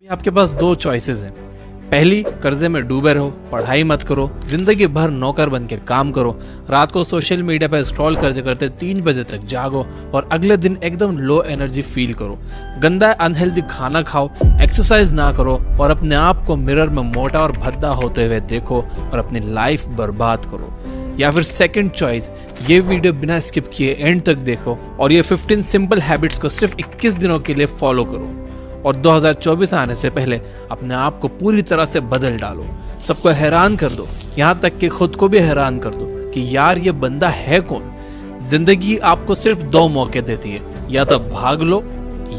आपके पास दो चॉइसेस हैं। पहली, कर्जे में डूबे रहो, पढ़ाई मत करो, जिंदगी भर नौकर बन के काम करो, रात को सोशल मीडिया पर स्क्रॉल करते करते 3 बजे तक जागो और अगले दिन एकदम लो एनर्जी फील करो, गंदा अनहेल्दी खाना खाओ, एक्सरसाइज ना करो और अपने आप को मिरर में मोटा और भद्दा होते हुए देखो और अपनी लाइफ बर्बाद करो। या फिर सेकंड चॉइस, ये वीडियो बिना स्किप किए एंड तक देखो और ये 15 सिंपल हैबिट्स को सिर्फ 21 दिनों के लिए फॉलो करो और 2024 आने से पहले अपने आप को पूरी तरह से बदल डालो। सबको हैरान कर दो, यहाँ तक कि खुद को भी हैरान कर दो कि यार ये बंदा है कौन। जिंदगी आपको सिर्फ 2 मौके देती है, या तो भाग लो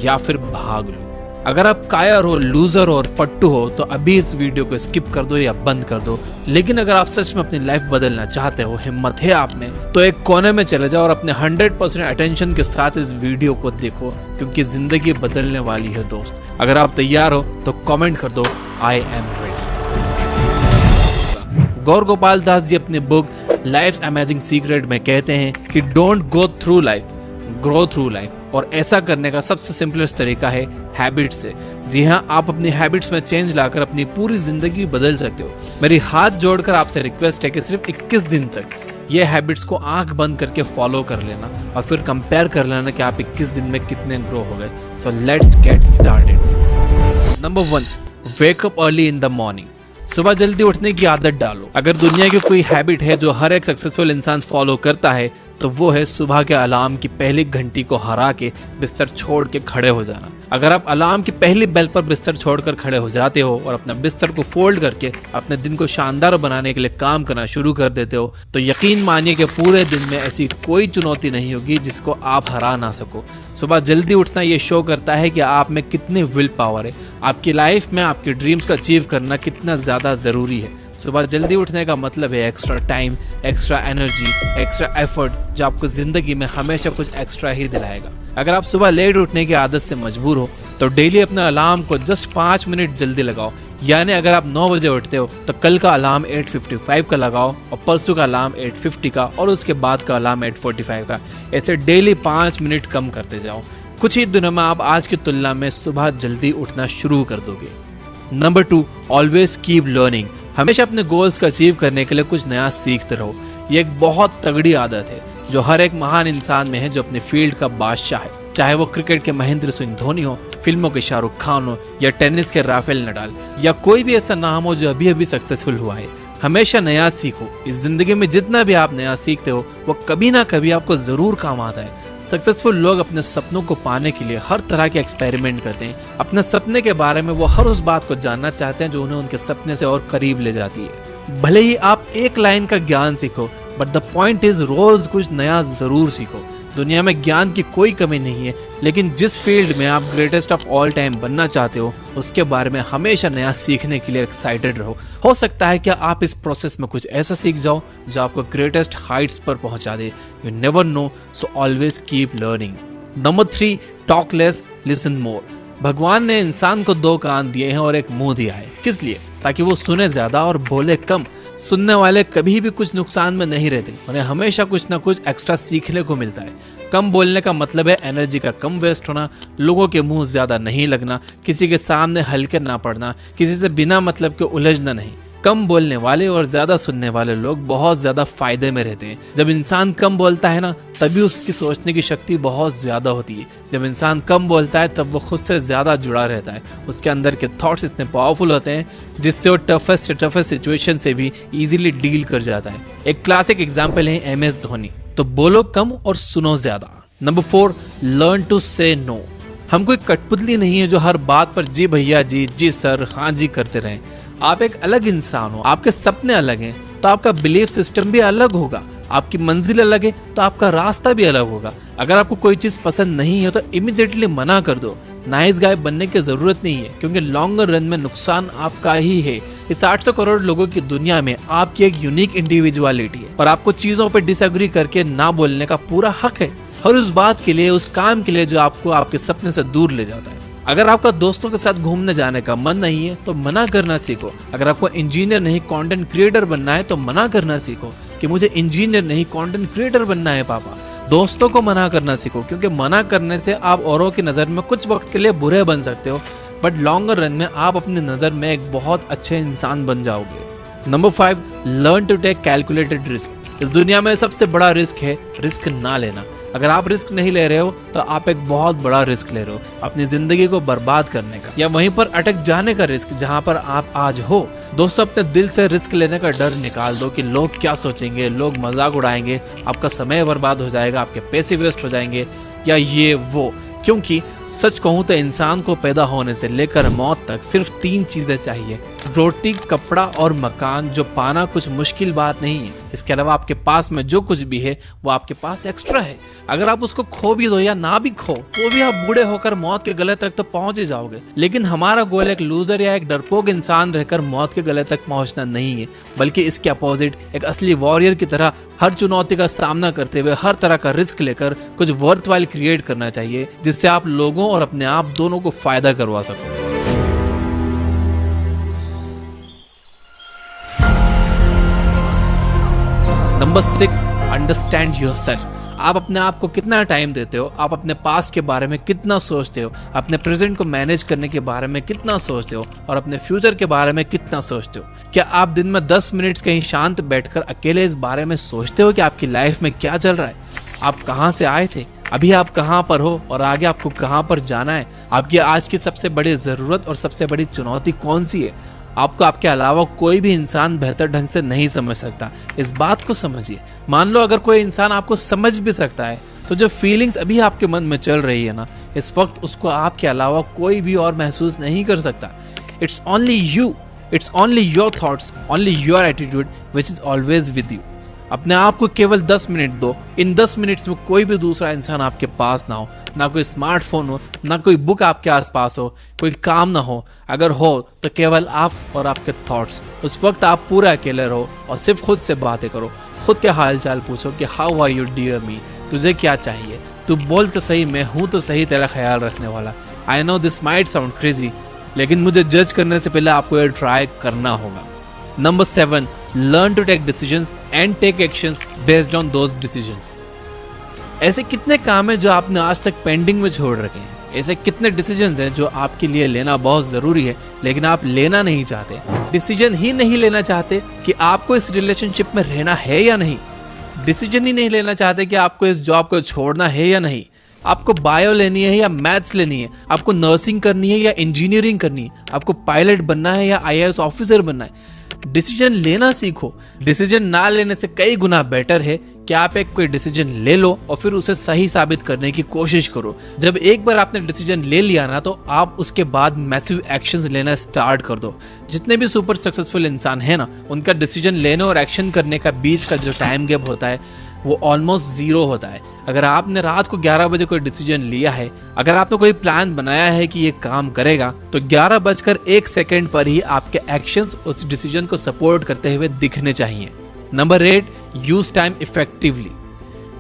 या फिर भाग लो। अगर आप कायर हो, लूजर हो और फट्टू हो तो अभी इस वीडियो को स्किप कर दो या बंद कर दो। लेकिन अगर आप सच में अपनी लाइफ बदलना चाहते हो, हिम्मत है आप में, तो एक कोने में चले जाओ और अपने 100% अटेंशन के साथ इस वीडियो को देखो, क्योंकि जिंदगी बदलने वाली है दोस्त। अगर आप तैयार हो तो कमेंट कर दो आई एम रेडी। गौर गोपाल दास जी अपनी बुक लाइफ्स अमेजिंग सीक्रेट में कहते हैं कि don't go through life, grow through life. और ऐसा करने का सबसे सिंपलेस्ट तरीका है हैबिट्स से। जी हाँ, आप अपनी हैबिट्स में चेंज लाकर अपनी पूरी जिंदगी बदल सकते हो। मेरी हाथ जोड़कर आपसे रिक्वेस्ट है कि सिर्फ 21 दिन तक ये हैबिट्स को आंख बंद करके फॉलो कर लेना और फिर कंपेयर कर लेना कि आप 21 दिन में कितने ग्रो हो गए। So let's get started. Number 1, wake up early in the morning. सुबह जल्दी उठने की आदत डालो। अगर दुनिया की कोई हैबिट है जो हर एक सक्सेसफुल इंसान फॉलो करता है तो वो है सुबह के अलार्म की पहली घंटी को हरा के बिस्तर छोड़ के खड़े हो जाना। अगर आप अलार्म की पहली बेल पर बिस्तर छोड़कर खड़े हो जाते हो और अपना बिस्तर को फोल्ड करके अपने दिन को शानदार बनाने के लिए काम करना शुरू कर देते हो तो यकीन मानिए कि पूरे दिन में ऐसी कोई चुनौती नहीं होगी जिसको आप हरा ना सको। सुबह जल्दी उठना ये शो करता है कि आप में कितनी विल पावर है, आपकी लाइफ में आपके ड्रीम्स को अचीव करना कितना ज्यादा जरूरी है। सुबह जल्दी उठने का मतलब है extra time, extra energy, extra effort, जो आपको जिंदगी में हमेशा कुछ एक्स्ट्रा ही दिलाएगा। अगर आप सुबह लेट उठने की आदत से मजबूर हो तो डेली अपने अलार्म को जस्ट 5 मिनट जल्दी लगाओ। यानी अगर आप 9 बजे उठते हो तो कल का अलार्म 8:55 का लगाओ और परसों का अलार्म 8:50 का और उसके बाद का अलार्म 8:45 का। ऐसे डेली 5 मिनट कम करते जाओ। कुछ ही दिनों में आप आज की तुलना में सुबह जल्दी उठना शुरू कर दोगे। Number 2, always keep learning. हमेशा अपने गोल्स को अचीव करने के लिए कुछ नया सीखते रहो। ये एक बहुत तगड़ी आदत है जो हर एक महान इंसान में है जो अपने फील्ड का बादशाह है। चाहे वो क्रिकेट के महेंद्र सिंह धोनी हो, फिल्मों के शाहरुख खान हो या टेनिस के राफेल नडाल या कोई भी ऐसा नाम हो जो अभी अभी सक्सेसफुल हुआ है। हमेशा नया सीखो। इस जिंदगी में जितना भी आप नया सीखते हो वो कभी ना कभी आपको जरूर काम आता है। सक्सेसफुल लोग अपने सपनों को पाने के लिए हर तरह के एक्सपेरिमेंट करते हैं। अपने सपने के बारे में वो हर उस बात को जानना चाहते हैं जो उन्हें उनके सपने से और करीब ले जाती है। भले ही आप एक लाइन का ज्ञान सीखो, but the point is rose कुछ नया जरूर सीखो। दुनिया में ज्ञान की कोई कमी नहीं है, लेकिन जिस फील्ड में आप ग्रेटेस्ट ऑफ ऑल टाइम बनना चाहते हो उसके बारे में हमेशा नया सीखने के लिए एक्साइटेड रहो। हो सकता है कि आप इस प्रोसेस में कुछ ऐसा सीख जाओ जो आपको ग्रेटेस्ट हाइट्स पर पहुंचा दे। You never know, so always keep learning. Number 3, talk less, listen more. भगवान ने इंसान को 2 कान दिए हैं और एक मुंह दिया है। किस लिए? ताकि वो सुने ज्यादा और बोले कम। सुनने वाले कभी भी कुछ नुकसान में नहीं रहते, उन्हें हमेशा कुछ ना कुछ एक्स्ट्रा सीखने को मिलता है। कम बोलने का मतलब है एनर्जी का कम वेस्ट होना, लोगों के मुंह ज्यादा नहीं लगना, किसी के सामने हल्के ना पड़ना, किसी से बिना मतलब के उलझना नहीं। कम बोलने वाले और ज्यादा सुनने वाले लोग बहुत ज्यादा फायदे में रहते हैं। जब इंसान कम बोलता है ना, तभी उसकी सोचने की शक्ति बहुत ज्यादा होती है। जब इंसान कम बोलता है तब वो खुद से ज्यादा जुड़ा रहता है। उसके अंदर के थॉट्स इतने पावरफुल होते हैं जिससे वो टफेस्ट से टफेस्ट सिचुएशन से भी इजीली डील कर जाता है। एक क्लासिक एग्जाम्पल है MS धोनी। तो बोलो कम और सुनो ज्यादा। नंबर 4, लर्न टू से नो। हम कोई कठपुतली नहीं है जो हर बात पर जी भैया जी, जी सर, हाँ जी करते रहें। आप एक अलग इंसान हो, आपके सपने अलग हैं तो आपका बिलीफ सिस्टम भी अलग होगा। आपकी मंजिल अलग है तो आपका रास्ता भी अलग होगा। अगर आपको कोई चीज पसंद नहीं है तो इमीडिएटली मना कर दो। नाइस गाय बनने की जरूरत नहीं है, क्योंकि लॉन्गर रन में नुकसान आपका ही है। इस 800 करोड़ लोगों की दुनिया में आपकी एक यूनिक इंडिविजुअलिटी है और आपको चीजों पर डिसएग्री करके ना बोलने का पूरा हक है, हर उस बात के लिए, उस काम के लिए जो आपको आपके सपने से दूर ले जाता है। अगर आपका दोस्तों के साथ घूमने जाने का मन नहीं है तो मना करना सीखो। अगर आपको इंजीनियर नहीं कंटेंट क्रिएटर बनना है तो मना करना सीखो कि मुझे इंजीनियर नहीं कंटेंट क्रिएटर बनना है पापा। दोस्तों को मना करना सीखो, क्योंकि मना करने से आप औरों की नजर में कुछ वक्त के लिए बुरे बन सकते हो, बट लॉन्गर रन में आप अपनी नज़र में एक बहुत अच्छे इंसान बन जाओगे। Number 5, learn to take calculated risk. इस दुनिया में सबसे बड़ा रिस्क है रिस्क ना लेना। अगर आप रिस्क नहीं ले रहे हो तो आप एक बहुत बड़ा रिस्क ले रहे हो, अपनी जिंदगी को बर्बाद करने का या वहीं पर अटक जाने का रिस्क जहां पर आप आज हो। दोस्तों, अपने दिल से रिस्क लेने का डर निकाल दो कि लोग क्या सोचेंगे, लोग मजाक उड़ाएंगे, आपका समय बर्बाद हो जाएगा, आपके पैसे वेस्ट हो जाएंगे या ये वो। क्योंकि सच कहूं तो इंसान को पैदा होने से लेकर मौत तक सिर्फ 3 चीजें चाहिए, रोटी, कपड़ा और मकान, जो पाना कुछ मुश्किल बात नहीं है। इसके अलावा आपके पास में जो कुछ भी है वो आपके पास एक्स्ट्रा है। अगर आप उसको खो भी दो या ना भी खो तो भी आप बूढ़े होकर मौत के गले तक तो पहुंच ही जाओगे। लेकिन हमारा गोल एक लूजर या एक डरपोक इंसान रहकर मौत के गले तक पहुंचना नहीं है, बल्कि इसके अपोजिट एक असली वॉरियर की तरह हर चुनौती का सामना करते हुए हर तरह का रिस्क लेकर कुछ वर्थवाइल क्रिएट करना चाहिए, जिससे आप लोगों और अपने आप दोनों को फायदा करवा सको। Number 6, understand yourself. आप अपने आप को कितना टाइम देते हो, आप अपने पास्ट के बारे में कितना सोचते हो, अपने प्रेजेंट को मैनेज करने के बारे में कितना सोचते हो और अपने फ्यूचर के बारे में कितना सोचते हो। क्या आप दिन में 10 मिनट कहीं शांत बैठकर अकेले इस बारे में सोचते हो कि आपकी लाइफ में क्या चल रहा है, आप कहां से आए थे, अभी आप कहां पर हो और आगे आपको कहां पर जाना है, आपकी आज की सबसे बड़ी जरूरत और सबसे बड़ी चुनौती कौन सी है। आपको आपके अलावा कोई भी इंसान बेहतर ढंग से नहीं समझ सकता, इस बात को समझिए। मान लो अगर कोई इंसान आपको समझ भी सकता है तो जो फीलिंग्स अभी आपके मन में चल रही है ना, इस वक्त उसको आपके अलावा कोई भी और महसूस नहीं कर सकता। It's only you, it's only your thoughts, only your attitude which is always with you. अपने आप को केवल 10 मिनट दो। इन 10 मिनट्स में कोई भी दूसरा इंसान आपके पास ना हो, ना कोई स्मार्टफोन हो, ना कोई बुक आपके आसपास हो, कोई काम ना हो। अगर हो तो केवल आप और आपके थॉट्स। उस वक्त आप पूरा अकेले रहो और सिर्फ खुद से बातें करो। खुद के हाल चाल पूछो कि हाउ आर यू डियर मी, तुझे क्या चाहिए, तू बोल तो सही, मैं हूं तो सही तेरा ख्याल रखने वाला। I know this might sound crazy, लेकिन मुझे जज करने से पहले आपको ये ट्राई करना होगा। Number 7, learn to take decisions and take actions based on those decisions. ऐसे कितने काम हैं जो आपने आज तक पेंडिंग में छोड़ रखे हैं? ऐसे कितने डिसीजंस हैं जो आपके लिए लेना बहुत जरूरी है लेकिन आप लेना नहीं चाहते, डिसीजन ही नहीं लेना चाहते कि आपको इस रिलेशनशिप में रहना है या नहीं, डिसीजन ही नहीं लेना चाहते कि आपको इस जॉब को छोड़ना है या नहीं, आपको बायो लेनी है या मैथ्स लेनी है, आपको नर्सिंग करनी है या इंजीनियरिंग करनी है, आपको पायलट बनना है या IAS ऑफिसर बनना है। डिसीजन लेना सीखो। डिसीजन ना लेने से कई गुना बेटर है कि आप एक कोई डिसीजन ले लो और फिर उसे सही साबित करने की कोशिश करो। जब एक बार आपने डिसीजन ले लिया ना, तो आप उसके बाद मैसिव एक्शंस लेना स्टार्ट कर दो। जितने भी सुपर सक्सेसफुल इंसान है ना, उनका डिसीजन लेने और एक्शन करने का बीच का जो टाइम गैप होता है वो ऑलमोस्ट 0 होता है। अगर आपने रात को 11 बजे कोई डिसीजन लिया है, अगर आपने कोई प्लान बनाया है कि ये काम करेगा, तो 11:01 पर ही आपके एक्शंस उस डिसीजन को सपोर्ट करते हुए दिखने चाहिए। Number 8, use time effectively.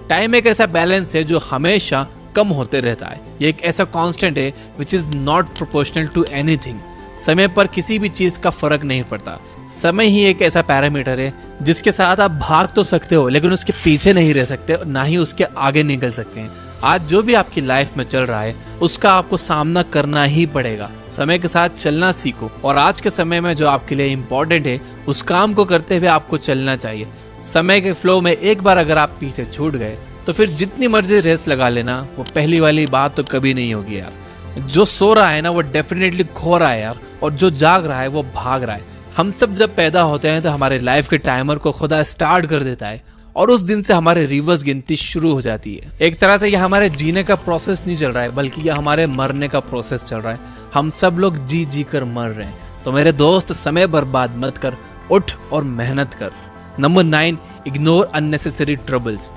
Time एक ऐसा बैलेंस है जो हमेशा कम होते रहता है। ये एक ऐसा कांस्टेंट है which is not proportional to anything. समय पर किसी भी चीज का फर्क नहीं पड़ता। समय ही एक ऐसा पैरामीटर है जिसके साथ आप भाग तो सकते हो लेकिन उसके पीछे नहीं रह सकते, ना ही उसके आगे निकल सकते हैं। आज जो भी आपकी लाइफ में चल रहा है उसका आपको सामना करना ही पड़ेगा। समय के साथ चलना सीखो और आज के समय में जो आपके लिए इम्पोर्टेंट है उस काम को करते हुए आपको चलना चाहिए। समय के फ्लो में एक बार अगर आप पीछे छूट गए तो फिर जितनी मर्जी रेस लगा लेना, वो पहली वाली बात तो कभी नहीं होगी यार। जो सो रहा है ना वो डेफिनेटली खो रहा है यार, और जो जाग रहा है वो भाग रहा है। हम सब जब पैदा होते हैं तो हमारे लाइफ के टाइमर को खुदा स्टार्ट कर देता है और उस दिन से हमारे रिवर्स गिनती शुरू हो जाती है। एक तरह से यह हमारे जीने का प्रोसेस नहीं चल रहा है, बल्कि यह हमारे मरने का प्रोसेस चल रहा है। हम सब लोग जी जी कर मर रहे हैं। तो मेरे दोस्त, समय बर्बाद मत कर, उठ और मेहनत कर। Number 9, ignore unnecessary troubles.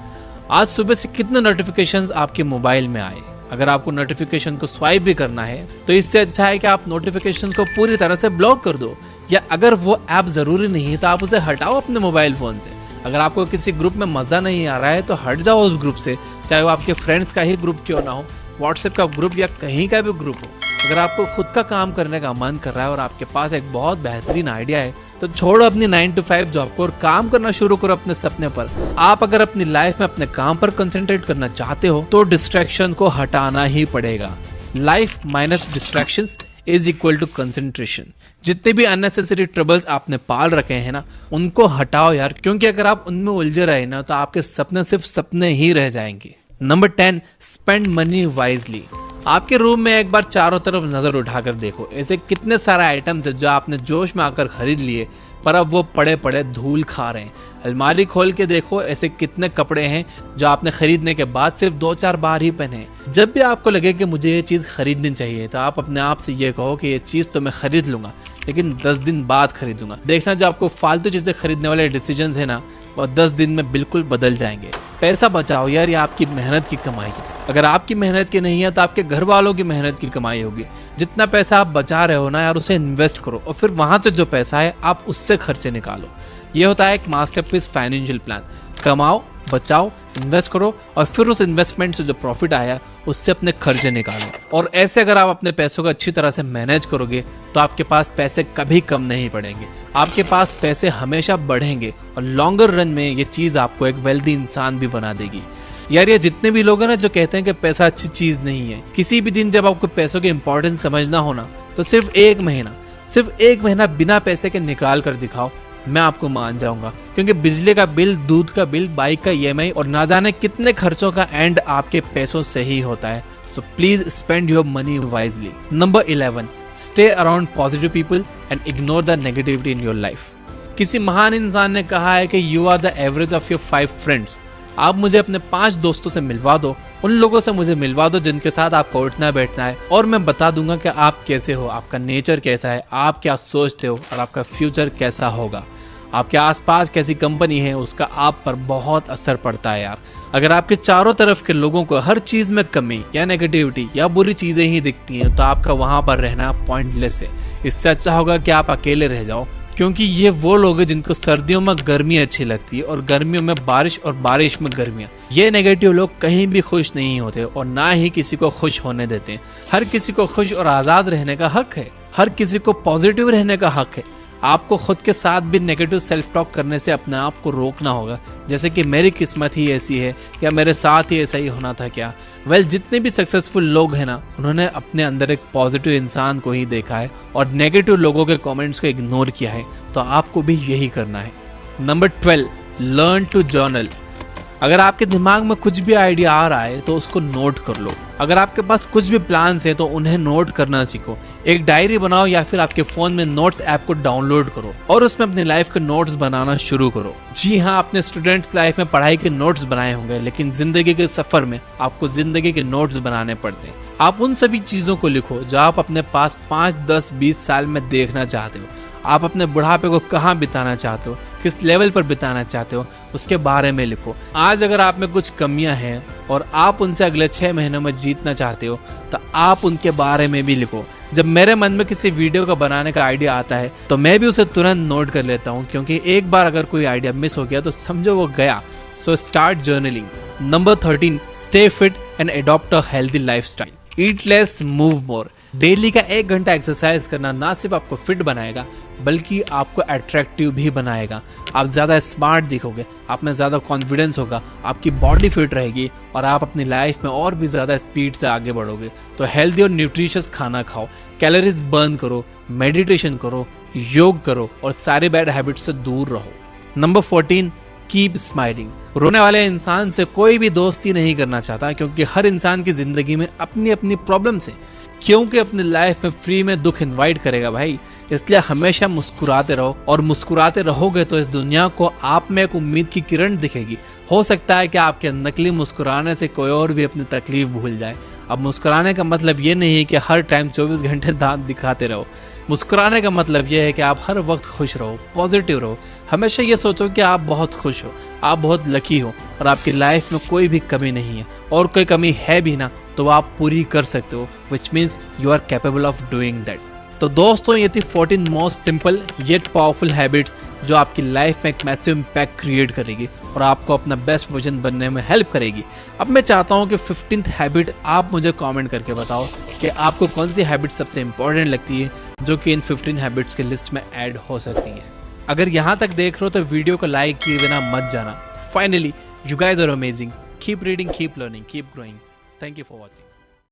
आज सुबह से कितने नोटिफिकेशंस आपके मोबाइल में आए। अगर आपको नोटिफिकेशन को स्वाइप भी करना है तो इससे अच्छा है कि आप नोटिफिकेशन को पूरी तरह से ब्लॉक कर दो, या अगर वो ऐप जरूरी नहीं है तो आप उसे हटाओ अपने मोबाइल फोन से। अगर आपको किसी ग्रुप में मजा नहीं आ रहा है तो हट जाओ उस ग्रुप से, चाहे वो आपके फ्रेंड्स का ही ग्रुप क्यों ना हो, व्हाट्सएप का ग्रुप या कहीं का भी ग्रुप हो। अगर आपको खुद का काम करने का मन कर रहा है और आपके पास एक बहुत बेहतरीन आइडिया है तो छोड़ो अपनी 9 to 5 जॉब को और काम करना शुरू करो अपने सपने पर। आप अगर अपनी लाइफ में अपने काम पर कंसंट्रेट करना चाहते हो तो डिस्ट्रैक्शन को हटाना ही पड़ेगा। Life minus distractions is equal to concentration. जितने भी अननेसेसरी ट्रबल्स आपने पाल रखे हैं ना, उनको हटाओ यार, क्योंकि अगर आप उनमें उलझे रहे ना तो आपके सपने सिर्फ सपने ही रह जाएंगे। Number 10, spend money wisely. आपके रूम में एक बार चारों तरफ नजर उठाकर देखो, ऐसे कितने सारे आइटम्स है जो आपने जोश में आकर खरीद लिए पर अब वो पड़े पड़े धूल खा रहे हैं। अलमारी खोल के देखो, ऐसे कितने कपड़े हैं जो आपने खरीदने के बाद सिर्फ 2-4 बार ही पहने हैं। जब भी आपको लगे कि मुझे ये चीज खरीदनी चाहिए तो आप अपने आप से ये कहो कि ये चीज तो मैं खरीद लूंगा, लेकिन 10 दिन बाद खरीदूंगा। देखना जो आपको फालतू चीजें खरीदने वाले डिसीजंस है ना, और 10 दिन में बिल्कुल बदल जाएंगे। पैसा बचाओ यार, ये आपकी मेहनत की कमाई है। अगर आपकी मेहनत की नहीं है तो आपके घर वालों की मेहनत की कमाई होगी। जितना पैसा आप बचा रहे हो ना यार, उसे इन्वेस्ट करो और फिर वहां से जो पैसा है आप उससे खर्चे निकालो। ये होता है एक मास्टरपीस फाइनेंशियल प्लान। कमाओ, बचाओ, इन्वेस्ट करो और फिर उस इन्वेस्टमेंट से जो प्रॉफिट आया उससे अपने खर्चे निकालो। और ऐसे अगर आप अपने पैसों को अच्छी तरह से मैनेज करोगे तो आपके पास पैसे कभी कम नहीं पड़ेंगे, आपके पास पैसे हमेशा बढ़ेंगे और लॉन्गर रन में ये चीज आपको एक वेल्दी इंसान भी बना देगी। यार ये जितने भी लोग हैं ना जो कहते हैं कि पैसा अच्छी चीज नहीं है, किसी भी दिन जब आपको पैसों की इंपॉर्टेंस समझना हो ना तो सिर्फ एक महीना बिना पैसे के निकाल कर दिखाओ, मैं आपको मान जाऊंगा। क्योंकि बिजली का बिल, दूध का बिल, बाइक का EMI और ना जाने कितने खर्चों का एंड आपके पैसों से ही होता है। So please spend your money wisely. Number 11, stay around positive people and ignore the negativity in your life. किसी महान इंसान ने कहा है कि you are the average of your 5 friends. आप मुझे अपने 5 दोस्तों से मिलवा दो, उन लोगों से मुझे मिलवा दो जिनके साथ आपको उठना बैठना है, और मैं बता दूंगा कि आप कैसे हो, आपका नेचर कैसा है, आप क्या सोचते हो और आपका फ्यूचर कैसा होगा। आपके आसपास कैसी कंपनी है उसका आप पर बहुत असर पड़ता है यार। अगर आपके चारों तरफ के लोगों को हर चीज में कमी या नेगेटिविटी या बुरी चीजें ही दिखती हैं तो आपका वहां पर रहना पॉइंटलेस है। इससे अच्छा होगा कि आप अकेले रह जाओ, क्योंकि ये वो लोग हैं जिनको सर्दियों में गर्मी अच्छी लगती है और गर्मियों में बारिश और बारिश में गर्मियां। ये नेगेटिव लोग कहीं भी खुश नहीं होते और ना ही किसी को खुश होने देते हैं। हर किसी को खुश और आजाद रहने का हक है, हर किसी को पॉजिटिव रहने का हक है। आपको खुद के साथ भी नेगेटिव सेल्फ टॉक करने से अपने आप को रोकना होगा, जैसे कि मेरी किस्मत ही ऐसी है या मेरे साथ ही ऐसा ही होना था क्या। जितने भी सक्सेसफुल लोग हैं ना, उन्होंने अपने अंदर एक पॉजिटिव इंसान को ही देखा है और नेगेटिव लोगों के कमेंट्स को इग्नोर किया है, तो आपको भी यही करना है। Number 12, learn to journal. अगर आपके दिमाग में कुछ भी आइडिया आ रहा है तो उसको नोट कर लो। अगर आपके पास कुछ भी प्लान्स हैं तो उन्हें नोट करना सीखो। एक डायरी बनाओ या फिर आपके फोन में नोट्स ऐप को डाउनलोड करो और उसमें अपनी लाइफ के नोट्स बनाना शुरू करो। जी हाँ, आपने स्टूडेंट्स लाइफ में पढ़ाई के नोट्स बनाए होंगे, लेकिन जिंदगी के सफर में आपको जिंदगी के नोट्स बनाने पड़ते हैं। आप उन सभी चीजों को लिखो जो आप अपने पास 5, 10, 20 साल में देखना चाहते हो। आप अपने बुढ़ापे को कहाँ बिताना चाहते हो, किस लेवल पर बिताना चाहते हो, उसके बारे में लिखो। आज अगर आप में कुछ कमियां हैं और आप उनसे अगले 6 महीनों में जीतना चाहते हो तो आप उनके बारे में भी लिखो। जब मेरे मन में किसी वीडियो का बनाने का आइडिया आता है तो मैं भी उसे तुरंत नोट कर लेता हूँ, क्योंकि एक बार अगर कोई आइडिया मिस हो गया तो समझो वो गया। So start journaling. Number 13, stay fit and adopt a healthy lifestyle. Eat less, move more. Daily का 1 घंटा एक्सरसाइज करना ना सिर्फ आपको फिट बनाएगा बल्कि आपको अट्रैक्टिव भी बनाएगा। आप ज्यादा स्मार्ट दिखोगे, आप में ज्यादा कॉन्फिडेंस होगा, आपकी बॉडी फिट रहेगी और आप अपनी लाइफ में और भी ज्यादा स्पीड से आगे बढ़ोगे। तो हेल्दी और न्यूट्रिशियस खाना खाओ, कैलोरीज बर्न करो, मेडिटेशन करो, योग करो और सारे बैड हैबिट्स से दूर रहो। Number 14, keep smiling. रोने वाले इंसान से कोई भी दोस्ती नहीं करना चाहता, क्योंकि हर इंसान की जिंदगी में अपनी अपनी प्रॉब्लम्स हैं। क्योंकि अपनी लाइफ में फ्री में दुख इनवाइट करेगा भाई। इसलिए हमेशा मुस्कुराते रहो, और मुस्कुराते रहोगे तो इस दुनिया को आप में एक उम्मीद की किरण दिखेगी। हो सकता है कि आपके नकली मुस्कुराने से कोई और भी अपनी तकलीफ भूल जाए। अब मुस्कुराने का मतलब ये नहीं है कि हर टाइम 24 घंटे दांत दिखाते रहो। मुस्कुराने का मतलब यह है कि आप हर वक्त खुश रहो, पॉजिटिव रहो। हमेशा ये सोचो कि आप बहुत खुश हो, आप बहुत लकी हो और आपकी लाइफ में कोई भी कमी नहीं है, और कोई कमी है भी ना तो आप पूरी कर सकते हो, which means you are capable of doing that. तो दोस्तों, ये थी 14 most simple yet powerful habits जो आपकी लाइफ में एक मैसिव इम्पैक्ट क्रिएट करेगी और आपको अपना बेस्ट वर्जन बनने में हेल्प करेगी। अब मैं चाहता हूँ कि 15th हैबिट आप मुझे कमेंट करके बताओ कि आपको कौन सी हैबिट सबसे इंपॉर्टेंट लगती है जो कि इन 15 हैबिट्स के लिस्ट में ऐड हो सकती है। अगर यहाँ तक देख रहे हो तो वीडियो को लाइक किए बिना मत जाना। Finally, you guys are amazing. Keep reading, keep learning, keep growing. Thank you for watching.